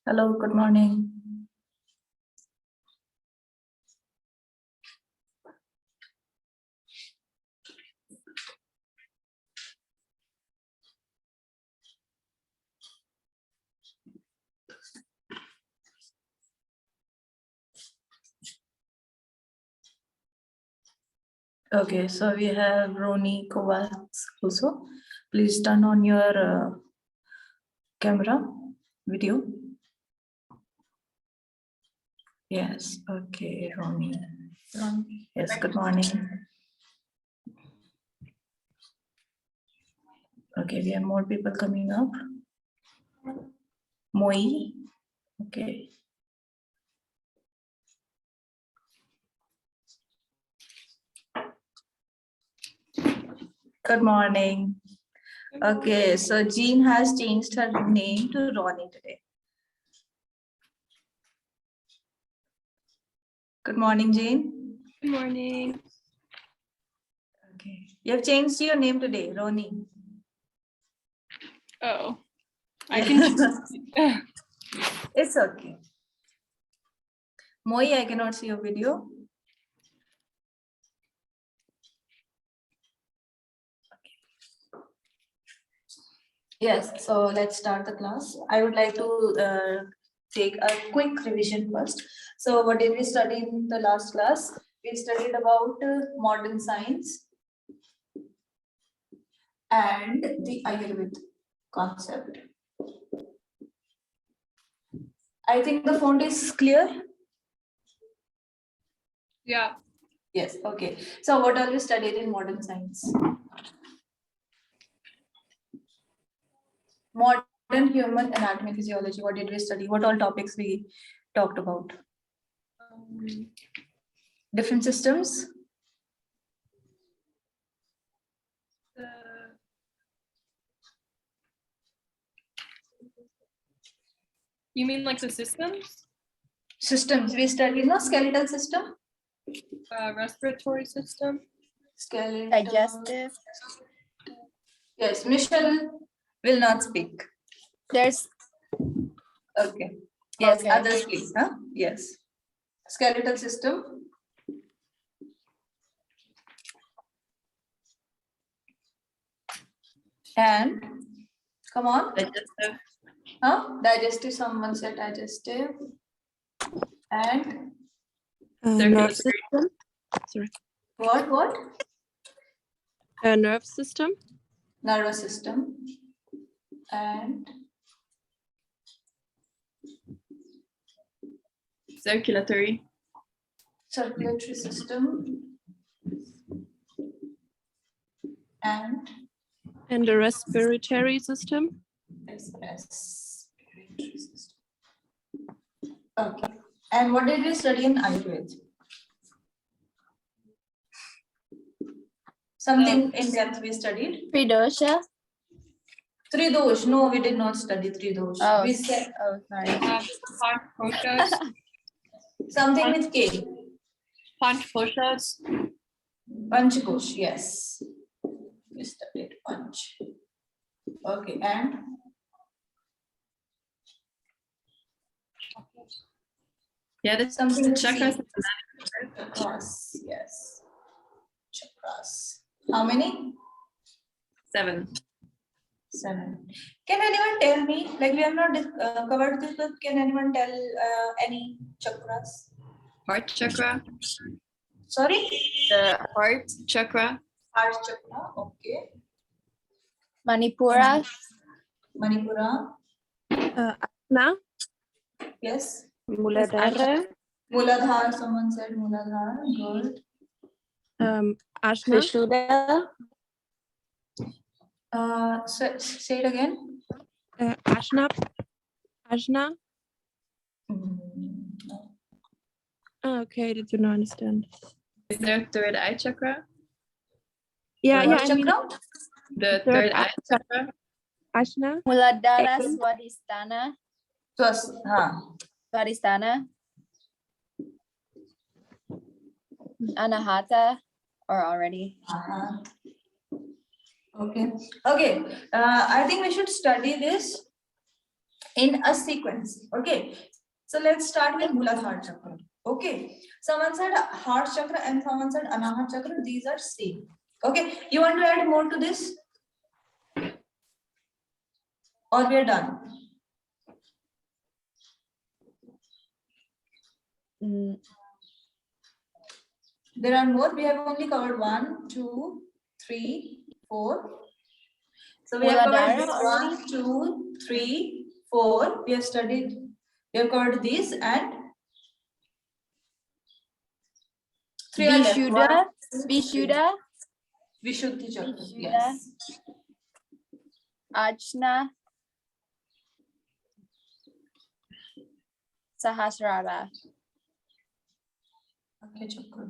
Hello, good morning. Okay, so we have Roni Kovacs also. Please turn on your camera, video. Yes, okay, Roni. Yes, good morning. Okay, we have more people coming up. Moi. Okay. Good morning. Okay, so Jean has changed her name to Ronnie today. Good morning, Jean. Good morning. Okay, you have changed your name today, Ronnie. Oh, I can. It's okay. Moi, I cannot see your video. Yes, so let's start the class. I would like to take a quick revision first. So what did we study in the last class? We studied about modern science and the Ayurveda concept. I think the font is clear. Yeah. Yes, okay. So what all we studied in modern science? Modern human anatomy, physiology. What did we study? What all topics we talked about? Different systems. You mean like the systems? Systems. We studied no skeletal system. Respiratory system. Skeletal. Digestive. Yes, Michelle will not speak. There's Okay. Yes, Okay. others please. Huh? Yes. Skeletal system. And come on. Digestive. Huh? Digestive. Someone said digestive. And Nerve system. Sorry. what? Nerve system. Nervous system. And Circulatory. circulatory system. And The respiratory system. respiratory system. Okay. And what did we study in Ayurveda? Something in depth we studied. Tridosha. Tridosh. No, we did not study Tridosh. Oh, We said sorry. Panchkoshas. something with K. Panchkoshas. Panchakosh, yes. We studied Panch. Okay, and Yeah, there's something with chakras. C. Chakras, yes. Chakras. How many? 7. 7. Can anyone tell me, like we have not covered this, but can anyone tell any chakras? Heart chakra. Sorry? The heart chakra. Heart chakra, okay. Manipura. Manipura, Na. yes. Muladhara. Muladhara, someone said Muladhara, good. Ashna. Vishuddha. Say it again. Ashna. Ashna. No. Okay, did you not understand? Is there third eye chakra? Yeah, What I mean, chakra? The Third third eye eye chakra. Ashna. Muladhara, Swadhisthana, Swadhisthana, Anahata, or already. Okay. Okay. I think we should study this in a sequence. Okay, so let's start with Muladhara chakra. Okay, someone said heart chakra and someone said Anahat chakra. These are same. Okay, you want to add more to this, or we are done? There are more. We have only covered 1, 2, 3, 4. So we have covered this 1, 2, 3, 4. We have studied. We have covered this and 3 are left. Vishuddha, Vishuddha, Vishuddhi chakra. Vishuddha. Yes. Ajna, Sahasrara. Okay, chakra.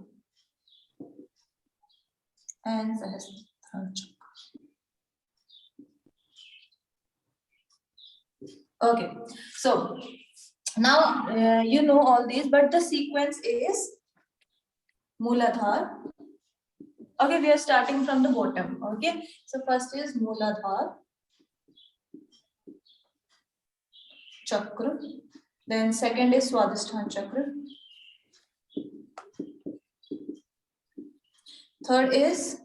And Sahasrara chakra. Okay, so now you know all these, but the sequence is Muladhara. Okay, we are starting from the bottom. Okay, so first is Muladhara chakra. Then second is Swadhisthana chakra. Third is,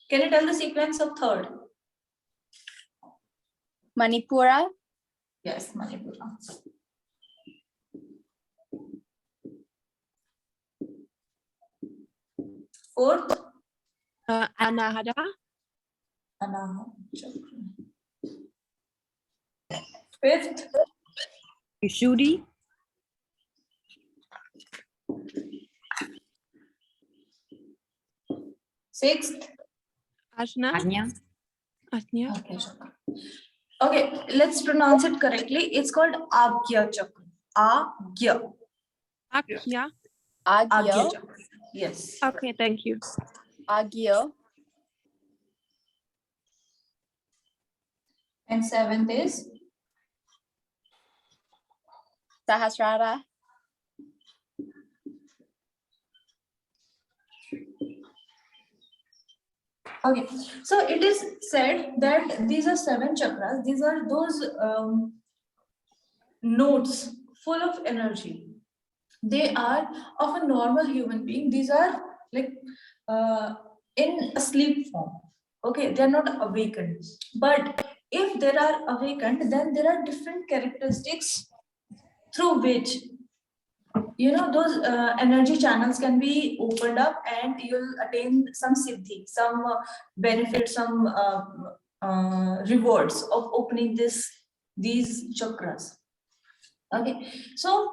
can you tell the sequence of third? Manipura, Yes, Manipura. Fourth, Anahata. Anahat chakra. Fifth, Vishuddhi. sixth. Ajna. Ajna. Ajna. Okay, chakra. Okay, let's pronounce it correctly. It's called Agya chakra. Agya. Akya. Agya Agyo, chakra. Yes. Okay, thank you. Agyo, And seventh is Sahasrara, okay. So it is said that these are 7 chakras. These are those nodes full of energy. They are of a normal human being. These are like in a sleep form. Okay, they are not awakened. But if they are awakened, then there are different characteristics through which those energy channels can be opened up and you'll attain some siddhi, some benefit, some rewards of opening these chakras. Okay, so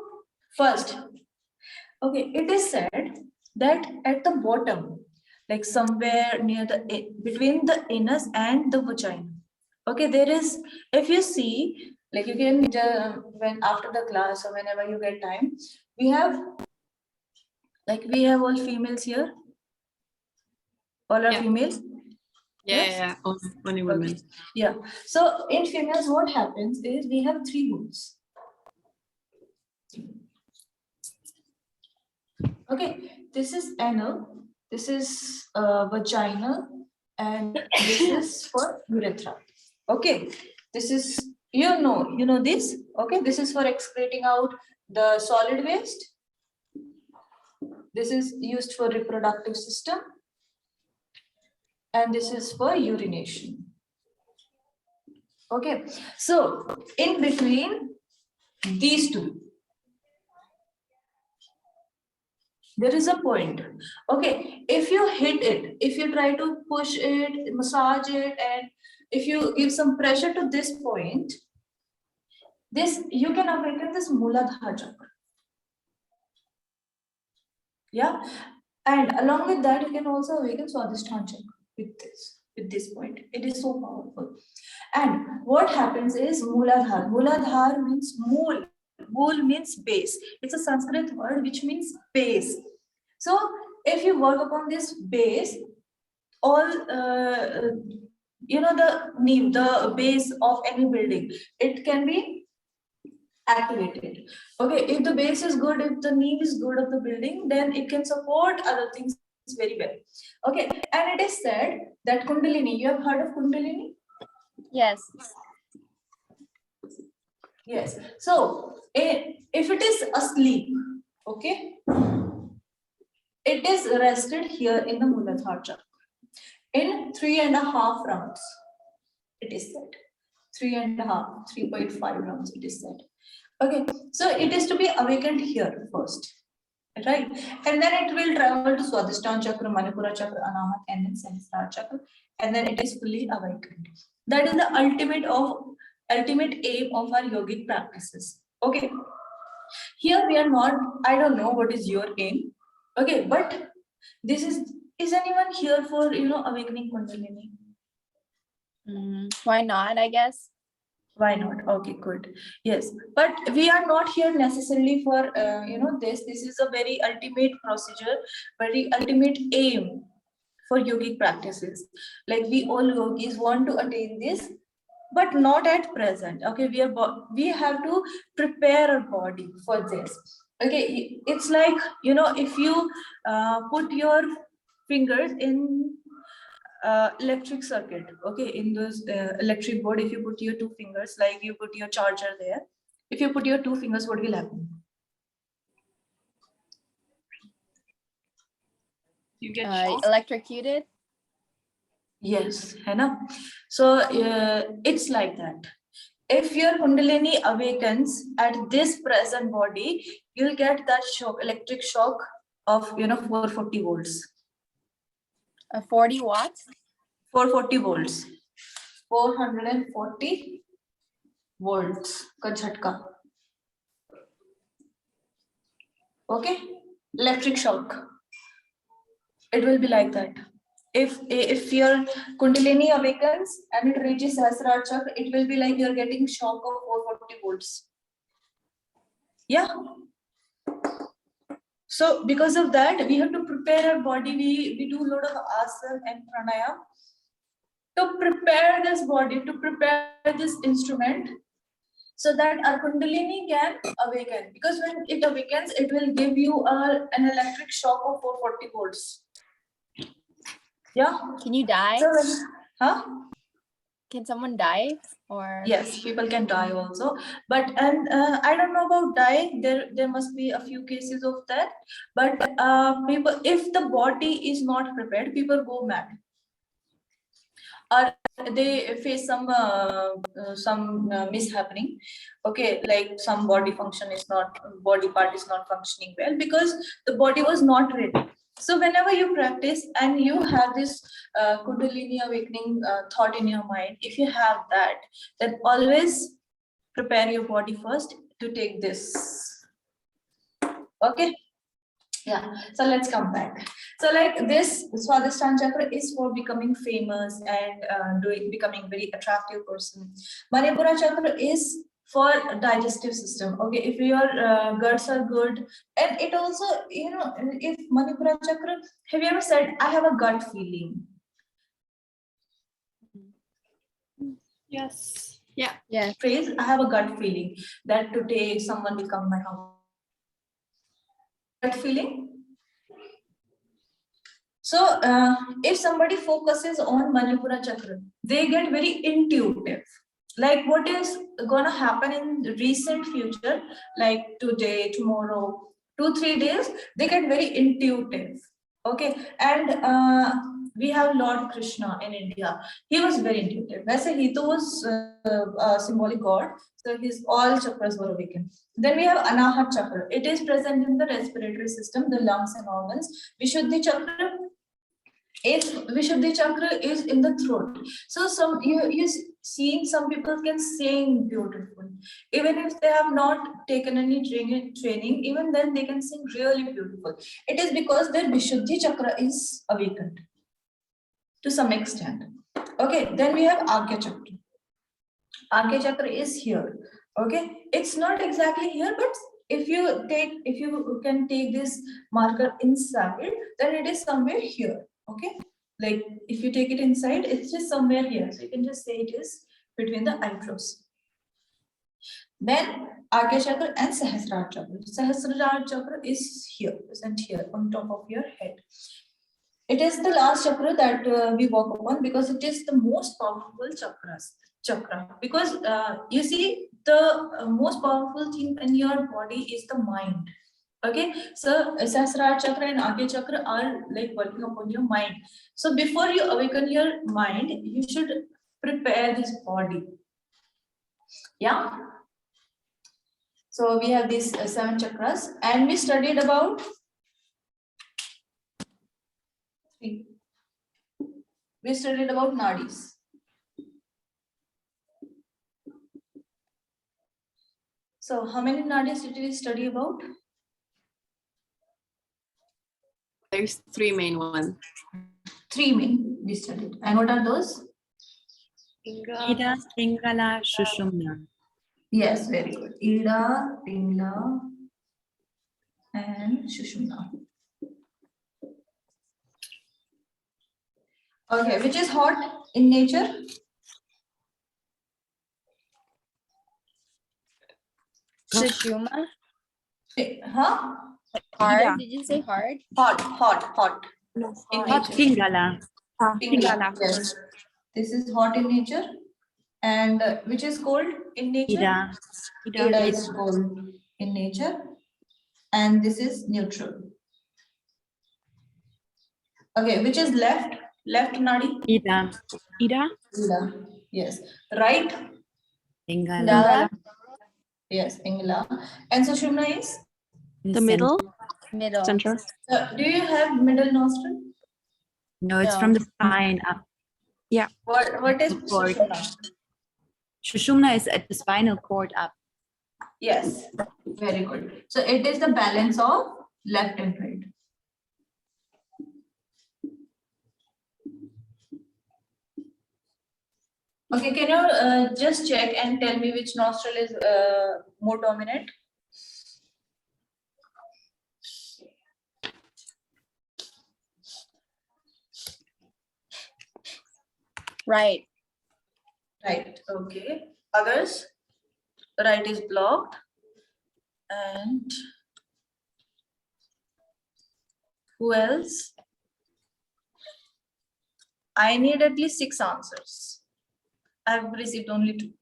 first, okay, it is said that at the bottom, like somewhere near between the anus and the vagina, okay, there is, if you see, like you can when after the class or whenever you get time, we have all females here, all are Yeah. females. Yeah, Yes? yeah, only women. Okay. Yeah, so in females what happens is we have 3 holes. Okay, this is anal, this is vaginal, and this is for urethra. Okay, this is, you know this. Okay, this is for excreting out the solid waste. This is used for reproductive system, and this is for urination. Okay, so in between these two, there is a point. Okay, if you hit it, if you try to push it, massage it, and if you give some pressure to this point, this you can awaken this Muladhara chakra. Yeah, and along with that, you can also awaken Swadhisthana chakra with this point. It is so powerful. And what happens is Muladhara. Muladhara means mool. Mool means base. It's a Sanskrit word which means base. So if you work upon this base, all the base of any building, it can be activated. Okay, if the base is good, if the knee is good of the building, then it can support other things very well. Okay, and it is said that Kundalini, you have heard of Kundalini? yes, Yes. So if it is asleep, okay, it is rested here in the Muladhara chakra in 3.5 rounds. It is said 3.5, 3.5 rounds. It is said. Okay. So it is to be awakened here first. Right, and then it will travel to Swadhisthana chakra, Manipura chakra, Anahat, and then Sahasrara chakra, and then it is fully awakened. That is the ultimate aim of our yogic practices. Okay, here we are not. I don't know what is your aim. Okay, but this is anyone here for awakening Kundalini? Why not, I guess? Why not? Okay, good. Yes, but we are not here necessarily for this. This is a very ultimate procedure, very ultimate aim for yogic practices. Like we all yogis want to attain this, but not at present. Okay, we have to prepare our body for this. Okay, it's like if you put your fingers in electric circuit, okay, in those electric board, if you put your 2 fingers, like you put your charger there, if you put your 2 fingers, what will happen? You get shocked. Electrocuted. Yes, hai na? So it's like that. If your Kundalini awakens at this present body, you'll get that shock, electric shock of 440 volts. 40 watts. 440 volts. 440 volts ka jhatka. Okay, electric shock. It will be like that. If your Kundalini awakens and it reaches Sahasrara chakra, it will be like you're getting shock of 440 volts. Yeah. So because of that, we have to prepare our body. We do a lot of asana and pranayam to prepare this body, to prepare this instrument, so that our Kundalini can awaken. Because when it awakens, it will give you an electric shock of 440 volts. Yeah. Can you die? Huh? Can someone die? Or Yes, people can die also, but I don't know about die. There must be a few cases of that, but people, if the body is not prepared, people go mad, or they face some mishappening. Okay, like some body part is not functioning well because the body was not ready. So whenever you practice and you have this Kundalini awakening thought in your mind, if you have that, then always prepare your body first to take this. Okay. Yeah. So let's come back. So like this Swadhisthana chakra is for becoming famous and becoming very attractive person. Manipura chakra is for digestive system. Okay, if your guts are good, and it also if Manipura chakra, have you ever said I have a gut feeling? Yes. Yeah. yeah. Phrase, I have a gut feeling that today someone will come to my house. Gut feeling. So if somebody focuses on Manipura chakra, they get very intuitive. Like what is gonna happen in the recent future, like today, tomorrow, 2-3 days, they get very intuitive. Okay, and we have Lord Krishna in India. He was very intuitive. Vaise he to was a symbolic god, so his all chakras were awakened. Then we have Anahat chakra. It is present in the respiratory system, the lungs and organs. Vishuddhi chakra is in the throat. So you seeing some people can sing beautiful, even if they have not taken any training. Even then they can sing really beautiful. It is because their Vishuddhi chakra is awakened to some extent. Okay, then we have Agya chakra. Agya chakra is here. Okay, it's not exactly here, but if you can take this marker inside, then it is somewhere here. Okay, like if you take it inside, it's just somewhere here. So you can just say it is between the eyebrows. Then Agya chakra and Sahasrara chakra. Sahasrara chakra is here, present here on top of your head. It is the last chakra that we walk upon because it is the most powerful chakra. Because you see, the most powerful thing in your body is the mind. Okay, so Sahasrara chakra and Agya chakra are like working upon your mind. So before you awaken your mind, you should prepare this body. Yeah. So we have these 7 chakras, and we studied about 3. We studied about nadis. So how many nadis did we study about? There's 3 main ones. 3 main we studied. And what are those? Ida, Pingala, Sushumna. Yes, very good. Ida, Pingala, and Sushumna. Okay, which is hot in nature? Sushumna. Huh? Hard. Yeah. Did you say hard? Hot. No, In Hot nature. Pingala. Pingala, yes. This is hot in nature. And which is cold in nature? Ida. Ida is cold in nature. And this is neutral. Okay, which is left? Left nadi? Ida. Ida. Ida. Yes. Right? Pingala. Pingala. Yes, Pingala. And Sushumna is? The middle. Middle. Center. Do you have middle nostril? No, it's No. from the spine up. What is Cord. Sushumna? Sushumna is at the spinal cord up. Yes, very good. So it is the balance of left and right. Okay, can you just check and tell me which nostril is more dominant? Right. Right, okay. Others? Right is blocked. And who else? I need at least 6 answers. I've received only 2.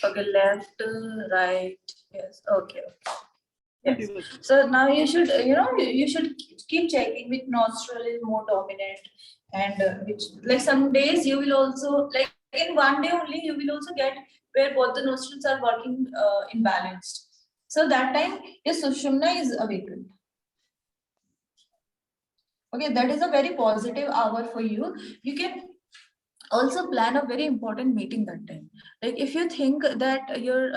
Okay, left, right, yes, okay. Yes. So now you should, you should keep checking which nostril is more dominant, and which, like, some days you will also, like in one day only, you will also get where both the nostrils are working imbalanced. So that time your Sushumna is awakened. Okay, that is a very positive hour for you. You can also plan a very important meeting that time. Like if you think that your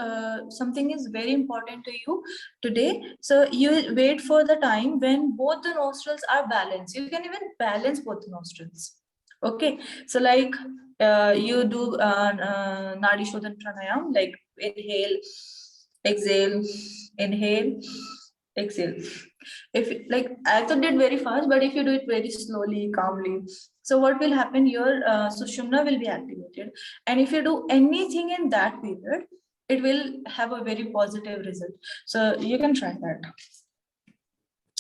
something is very important to you today, so you wait for the time when both the nostrils are balanced. You can even balance both the nostrils. Okay, so like you do Nadi Shodhan Pranayam, like inhale, exhale, inhale, exhale. If like I thought did very fast, but if you do it very slowly, calmly, so what will happen? Your Sushumna will be activated, and if you do anything in that period, it will have a very positive result. So you can try that.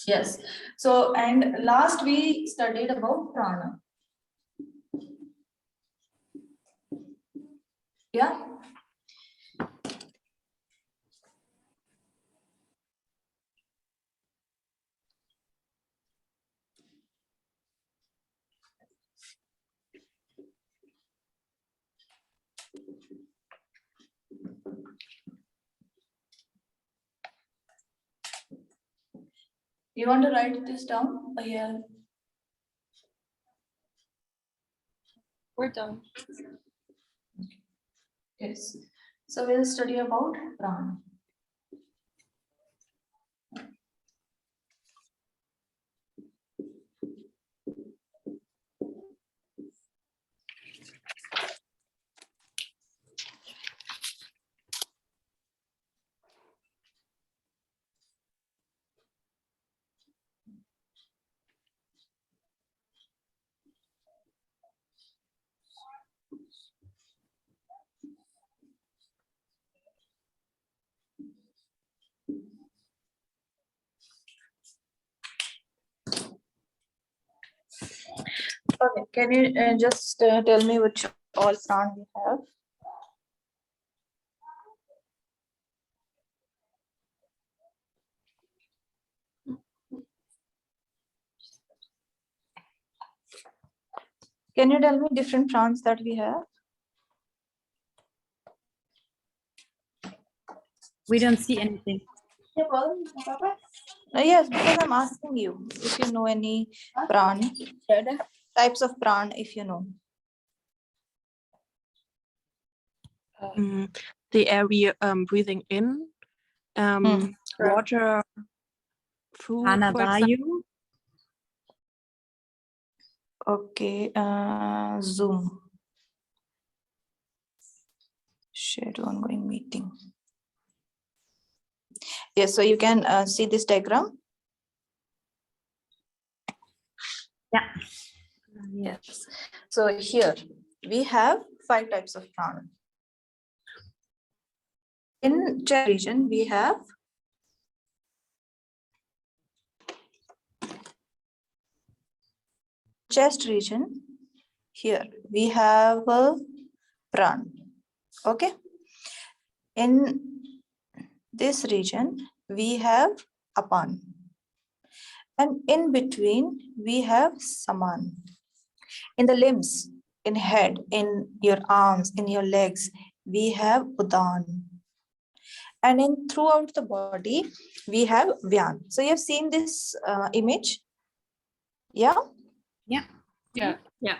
Yes. So and last we studied about prana. Yeah. You want to write this down? Yeah. We're done. Yes. So we'll study about prana. Okay, can you just tell me which all pran we have? Can you tell me different prans that we have? We don't see anything. Yes, because I'm asking you if you know any pran, types of pran, if you know. The air we breathing in, water, food, for example. Anavayu. Okay, Zoom. Share to ongoing meeting. Yes, so you can see this diagram. Yeah. Yes. So here we have 5 types of pran. In chest region, we have chest region. Here we have a pran. Okay. In this region, we have apan. And in between, we have saman. In the limbs, in head, in your arms, in your legs, we have udan. And in throughout the body, we have vyan. So you have seen this image? Yeah? Yeah. Yeah. Yeah.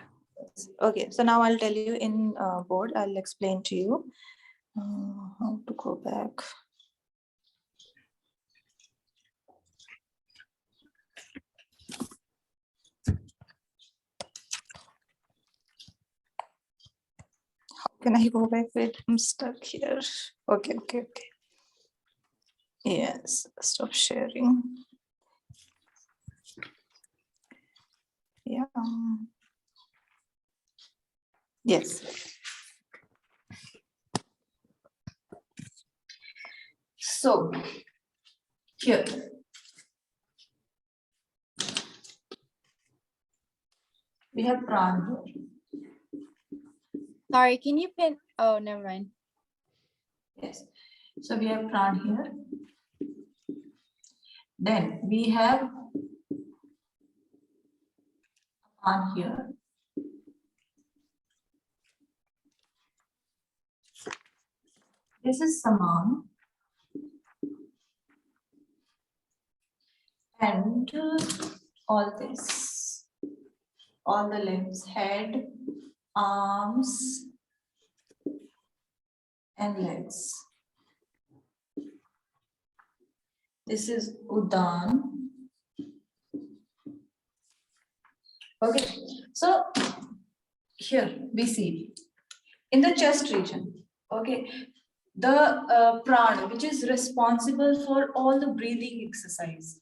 Okay, so now I'll tell you in board, I'll explain to you how to go back. How can I go back? Wait, I'm stuck here. Okay. Yes, stop sharing. Yeah. Yes. So here we have pran here. Sorry, can you pin? Oh, never mind. Yes. So we have pran here. Then we have apan here. This is saman. And all this, all the limbs, head, arms, and legs. This is udan. Okay, so here we see in the chest region, okay, the prana, which is responsible for all the breathing exercise.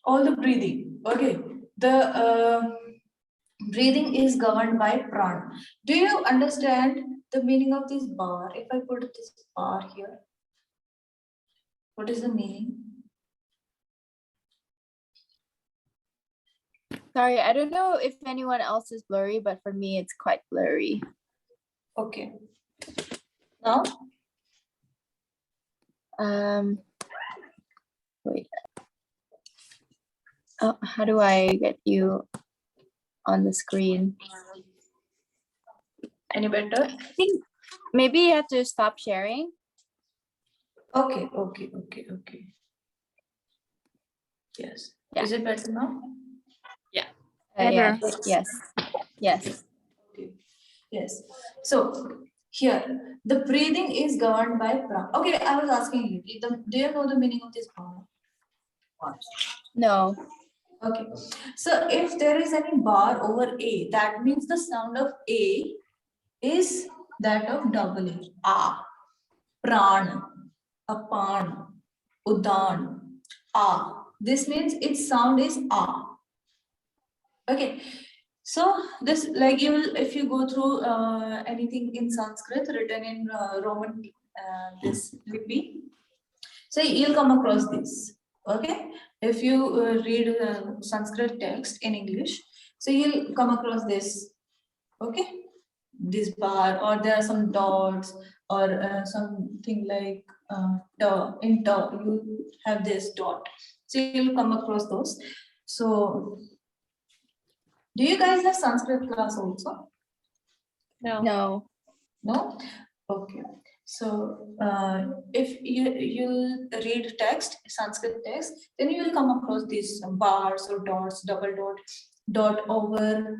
All the breathing, okay. The breathing is governed by prana. Do you understand the meaning of this bar? If I put this bar here, what is the meaning? Sorry, I don't know if anyone else is blurry, but for me, it's quite blurry. Okay. Now? Wait. Oh, how do I get you on the screen? Any better? I think maybe you have to stop sharing. Okay. Yes. Yeah. Is it better now? Yes, Better. yes. Okay. Yes. So here, the breathing is governed by prana. Okay, I was asking you, do you know the meaning of this prana? No. Okay. So if there is any bar over A, that means the sound of A is that of double A. A. Pran, apan, udan, A. This means its sound is A. Okay. So this, like, you will, if you go through anything in Sanskrit written in Roman, this lipi, so you'll come across this. Okay, if you read Sanskrit text in English, So you'll come across this, okay? This bar, or there are some dots, or something like you have this dot. So you'll come across those. So do you guys have Sanskrit class also? No. No. No? Okay. So if you'll read text, Sanskrit text, then you will come across these bars or dots, double dot over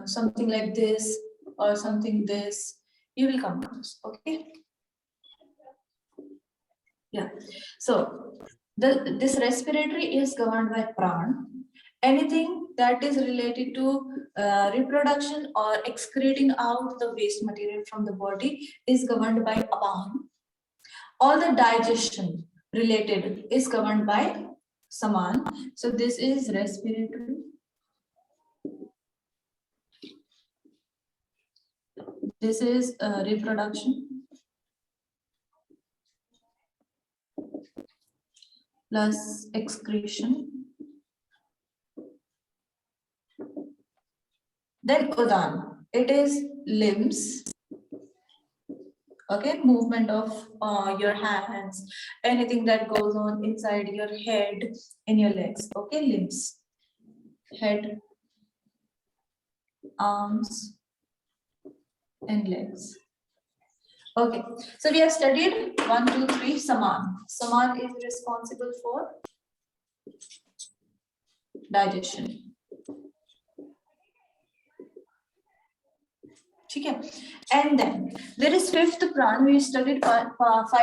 something like this or something this. You will come across, okay? Yeah. So this respiratory is governed by pran. Anything that is related to reproduction or excreting out the waste material from the body is governed by apan. All the digestion related is governed by saman. So this is respiratory. This is reproduction plus excretion. Then udan, it is limbs, okay, movement of your hands, anything that goes on inside your head, in your legs, okay, limbs, head, arms, and legs. Okay, so we have studied 1, 2, 3, saman. Saman is responsible for digestion. Okay. And then there is fifth pran. We studied 5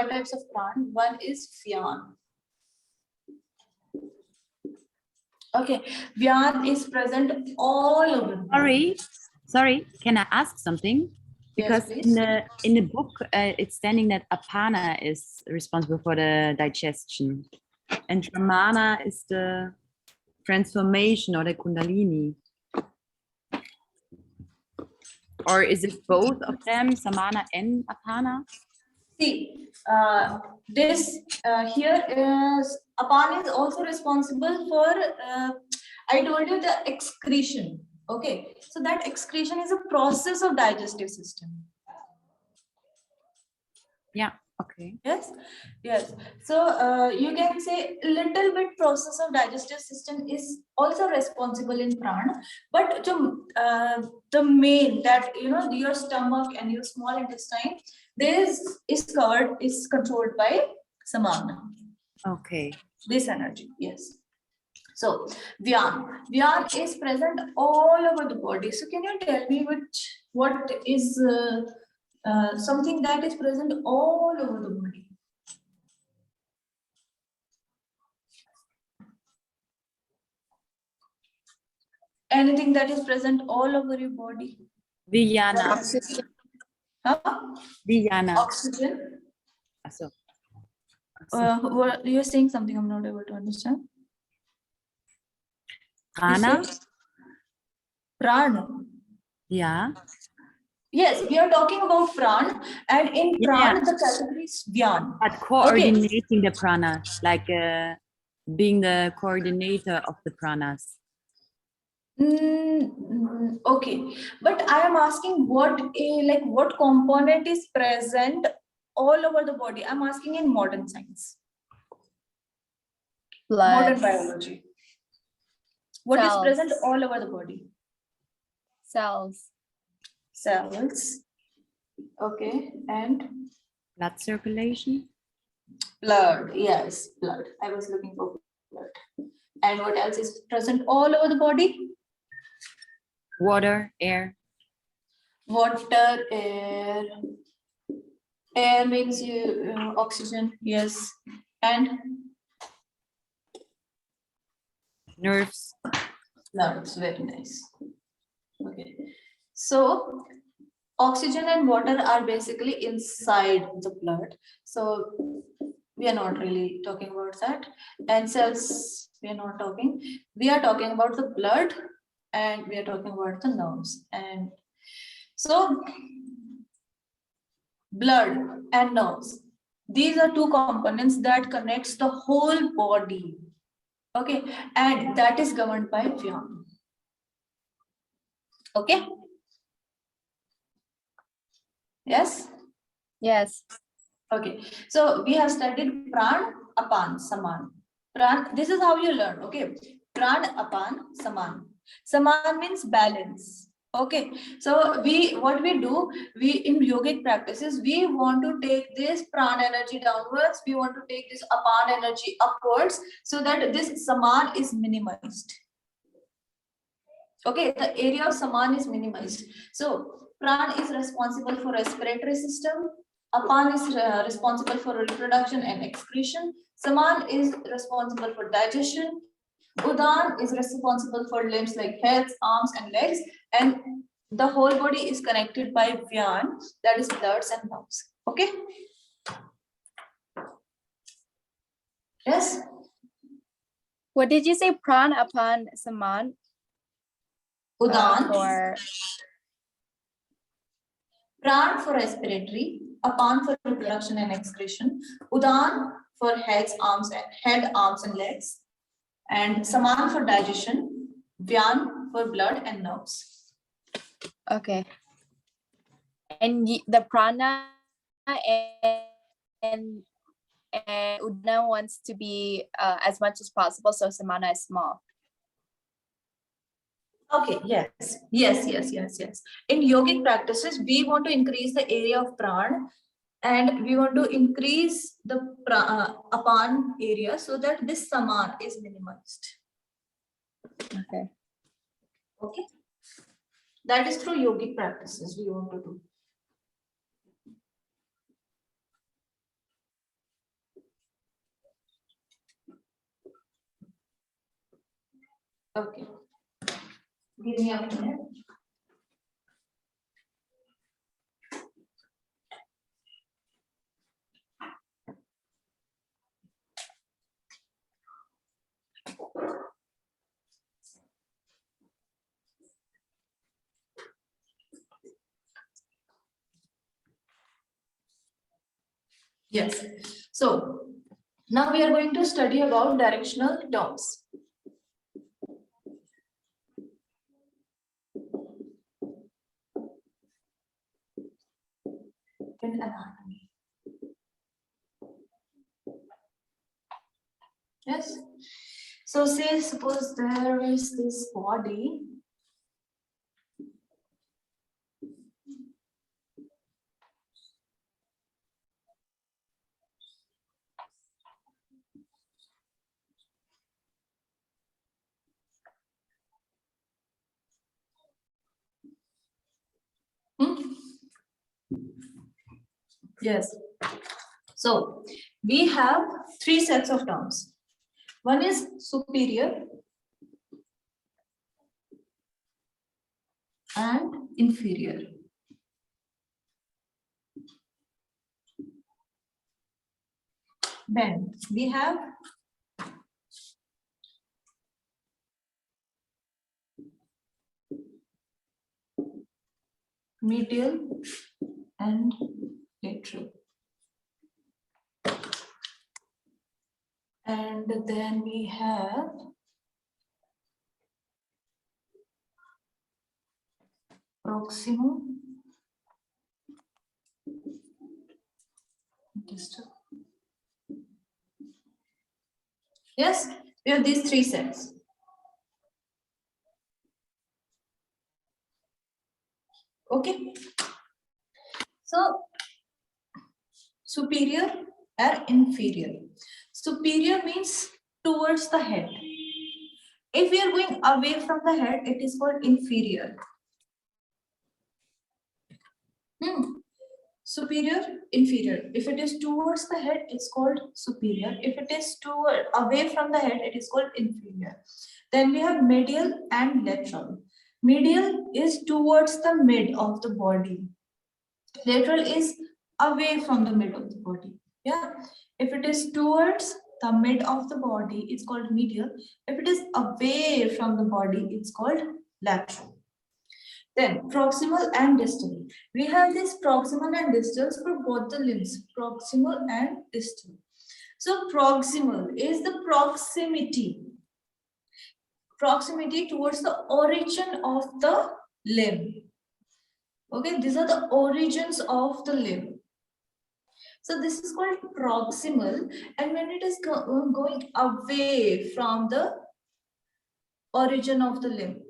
types of pran. One is vyan. Okay, vyan is present all over. the body. Sorry, can I ask something? Yes, Because please. in the book, it's standing that apana is responsible for the digestion, and pramana is the transformation or the kundalini. Or is it both of them, samana and apana? See, this here is apan is also responsible for. I told you the excretion. Okay, so that excretion is a process of digestive system. Yeah. Okay. Yes, yes. So you can say little bit process of digestive system is also responsible in prana, but the main that your stomach and your small intestine, this is controlled by samana. Okay. This energy, yes. So Vyan is present all over the body. So can you tell me what is something that is present all over the body? Anything that is present all over your body? Vijana. Oxygen. Huh? Vijana. Oxygen. So. What you're saying something I'm not able to understand. Prana. Prana. Yeah. Yes, we are talking about pran, and in pran the category is Vyan. But coordinating the prana, like being the coordinator of the pranas. Okay, but I am asking what component is present all over the body. I'm asking in modern science, Blood. modern biology. What is Cells. present all over the body? Cells. Cells. Okay, and Blood circulation. blood. Yes, blood. I was looking for blood. And what else is present all over the body? Water, air. Water, air. Air means oxygen. Yes, and Nerves. nerves. Very nice. Okay, so oxygen and water are basically inside the blood. So we are not really talking about that. And cells, we are not talking. We are talking about the blood, and we are talking about the nerves. And so blood and nerves, these are two components that connects the whole body. Okay, and that is governed by Vyan. Okay. Yes. Yes. Okay. So we have studied pran, apan, saman. Pran, this is how you learn. Okay. Pran, apan, saman. Saman means balance. Okay. So what we do, we in yogic practices, we want to take this pran energy downwards. We want to take this apan energy upwards so that this saman is minimized. Okay, the area of saman is minimized. So pran is responsible for respiratory system. Apan is responsible for reproduction and excretion. Saman is responsible for digestion. Udan is responsible for limbs like heads, arms, and legs. And the whole body is connected by Vyan, that is bloods and nerves. Okay? Yes? What did you say? Pran, apan, saman? Udan, For pran for respiratory, apan for reproduction and excretion, udan for heads, arms, and legs, and saman for digestion, vyan for blood and nerves. okay. And the prana and udana wants to be as much as possible, so samana is small. Okay, yes. In yogic practices, we want to increase the area of pran and we want to increase the apan area so that this saman is minimized. Okay. Okay. That is through yogic practices we want to do. Okay. Give me a minute. Yes. So now we are going to study about directional terms. In anatomy. Yes. So say suppose there is this body. Yes. So we have three sets of terms. One is superior and inferior. Then we have medial and lateral. And then we have proximal, distal. Yes, we have these three sets. Okay. So superior or inferior. Superior means towards the head. If we are going away from the head, it is called inferior. Superior, inferior. If it is towards the head, it's called superior. If it is away from the head, it is called inferior. Then we have medial and lateral. Medial is towards the mid of the body. Lateral is away from the mid of the body. Yeah. If it is towards the mid of the body, it's called medial. If it is away from the body, it's called lateral. Then proximal and distal. We have this proximal and distals for both the limbs, proximal and distal. So proximal is the proximity towards the origin of the limb. Okay, these are the origins of the limb. So this is called proximal, and when it is going away from the origin of the limb,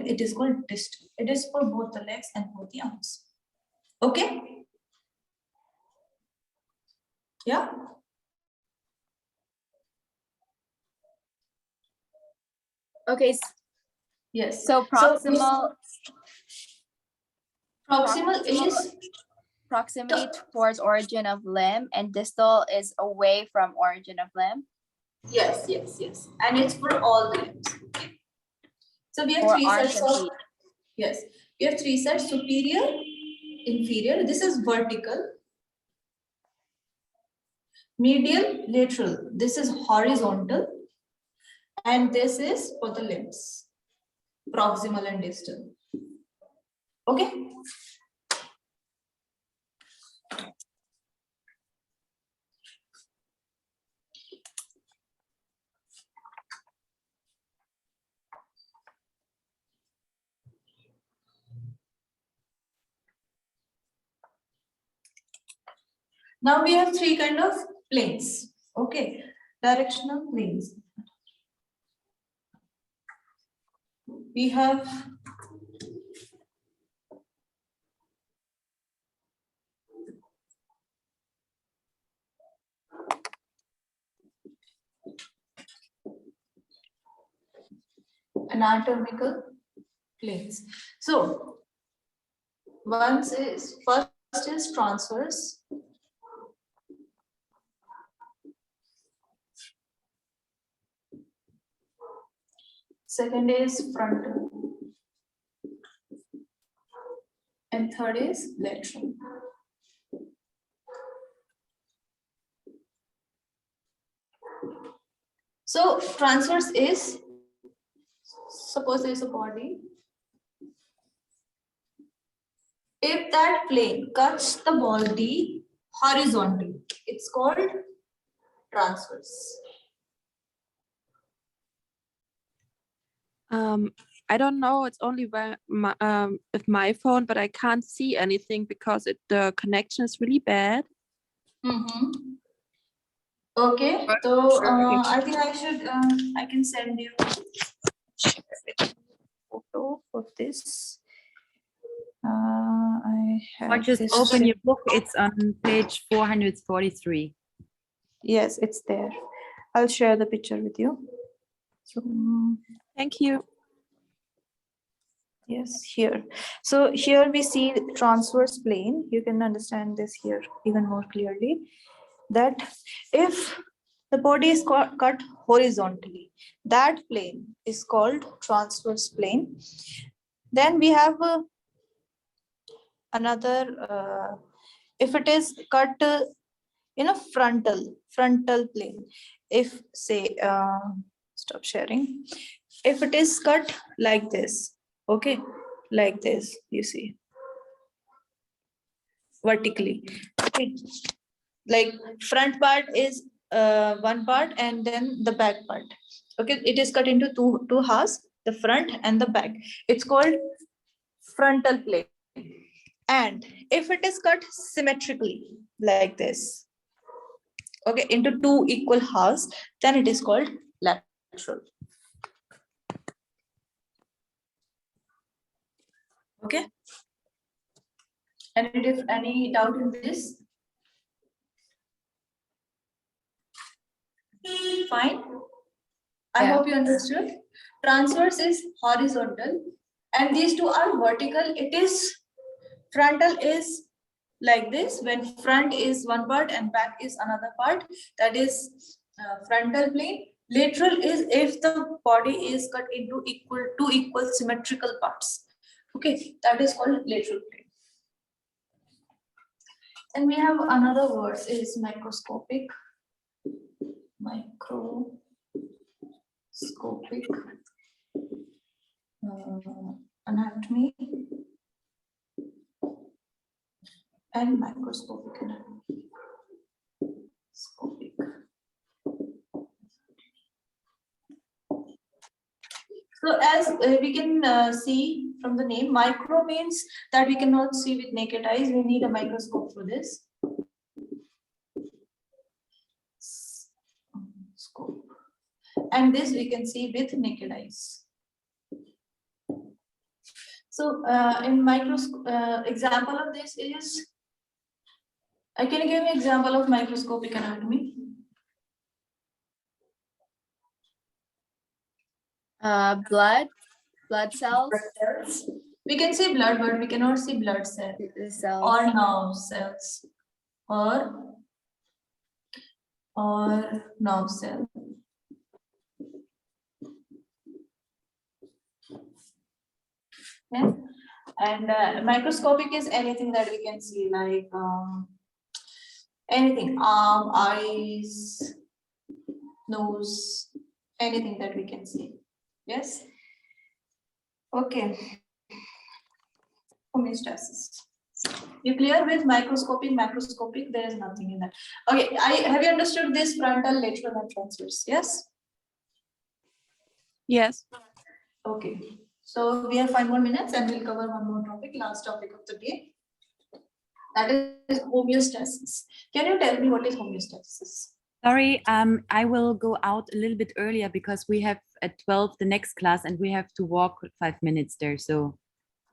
it is called distal. It is for both the legs and both the arms. Okay? Yeah? Okay, Yes. so proximal Proximal is proximity towards origin of limb, and distal is away from origin of limb. yes, and it's for all the limbs. Okay. So we have Or three arms sets and of feet. yes. We have three sets: superior, inferior. This is vertical. Medial, lateral. This is horizontal, and this is for the limbs, proximal and distal. Okay. Now we have three kind of planes. Okay, directional planes. We have anatomical planes. So first is transverse. Second is frontal. And third is lateral. So transverse is, suppose there is a body. If that plane cuts the body horizontally, it's called transverse. I don't know. It's only with my phone, but I can't see anything because the connection is really bad. Okay, so I think I can send you a photo of this. I Or have just this open your book. It's on page 443. Yes, it's there. I'll share the picture with you. So, Thank you. yes, here. So here we see transverse plane. You can understand this here even more clearly. That if the body is cut horizontally, that plane is called transverse plane. Then we have another, if it is cut in a frontal plane, if say, stop sharing. If it is cut like this, okay, like this, you see, vertically, okay, like front part is one part and then the back part. Okay, it is cut into two halves, the front and the back. It's called frontal plane. And if it is cut symmetrically like this, okay, into two equal halves, then it is called lateral. Okay. And if any doubt in this? Fine. I hope you understood. Transverse is horizontal and these two are vertical. It is frontal is like this, when front is one part and back is another part, that is frontal plane. Lateral is if the body is cut into two equal symmetrical parts. Okay, that is called lateral plane. And we have another word is microscopic. Microscopic anatomy and microscopic anatomy. Scopic. So as we can see from the name, micro means that we cannot see with naked eyes. We need a microscope for this. Scope. And this we can see with naked eyes. So in microscope, example of this is, can you give me example of microscopic anatomy? Blood cells. We can see blood, but we cannot see blood cells or nerve cells or nerve cell. Yeah. And microscopic is anything that we can see, like anything, arm, eyes, nose, anything that we can see. Yes. Okay. Homeostasis. You clear with microscopic, macroscopic? There is nothing in that. Okay. Have you understood this frontal, lateral, and transverse? Yes. Yes. Okay. So we have 5 more minutes and we'll cover one more topic, last topic of the day. That is homeostasis. Can you tell me what is homeostasis? Sorry, I will go out a little bit earlier because we have at 12 the next class and we have to walk 5 minutes there. So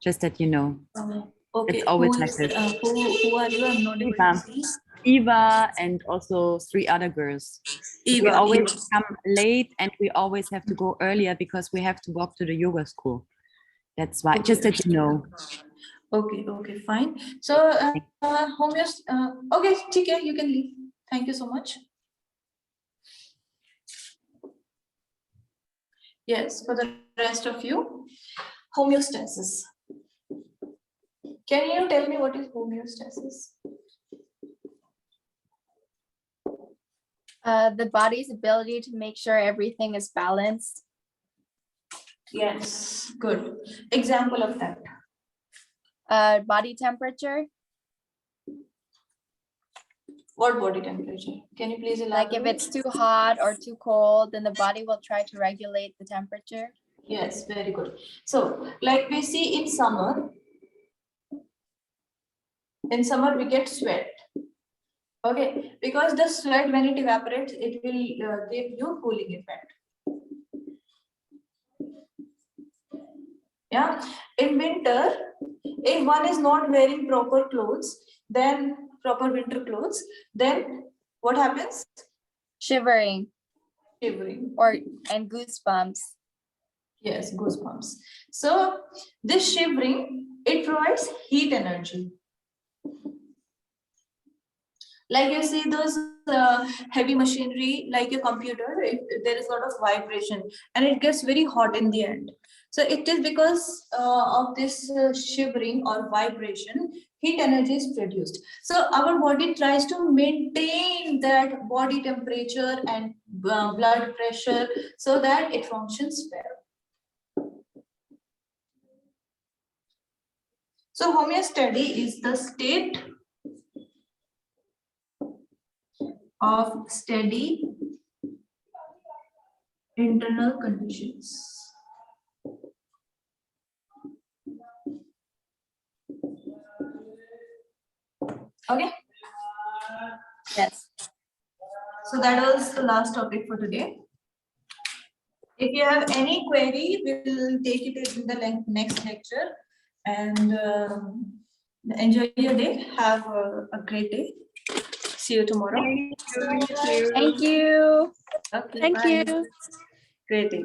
just that you know. Okay. It's always Who like is, this. who are you? I'm not able Eva. to see. Eva and also 3 other girls. We Eva, always Eva. come late and we always have to go earlier because we have to walk to the yoga school. That's why, just that you know. Okay, okay, fine. So, okay, TK, you can leave. Thank you so much. Yes, for the rest of you, homeostasis. Can you tell me what is homeostasis? The body's ability to make sure everything is balanced. Yes, good. Example of that. Body temperature. What body temperature? Can you please elaborate? Like if it's too hot or too cold, then the body will try to regulate the temperature. Yes, very good. So, like we see in summer we get sweat. Okay, because the sweat, when it evaporates, it will give you cooling effect. Yeah, in winter, if one is not wearing proper clothes, then proper winter clothes, then what happens? Shivering Shivering. and goosebumps. Yes, goosebumps. So this shivering, it provides heat energy. Like you see those heavy machinery, like a computer, there is a lot of vibration and it gets very hot in the end. So it is because of this shivering or vibration, heat energy is produced. So our body tries to maintain that body temperature and blood pressure so that it functions well. So homeostasis is the state of steady internal conditions. Okay. Yes. So that was the last topic for today. If you have any query, we will take it in the next lecture. And enjoy your day. Have a great day. See you tomorrow. Thank you. Okay, Thank bye. you. Great day.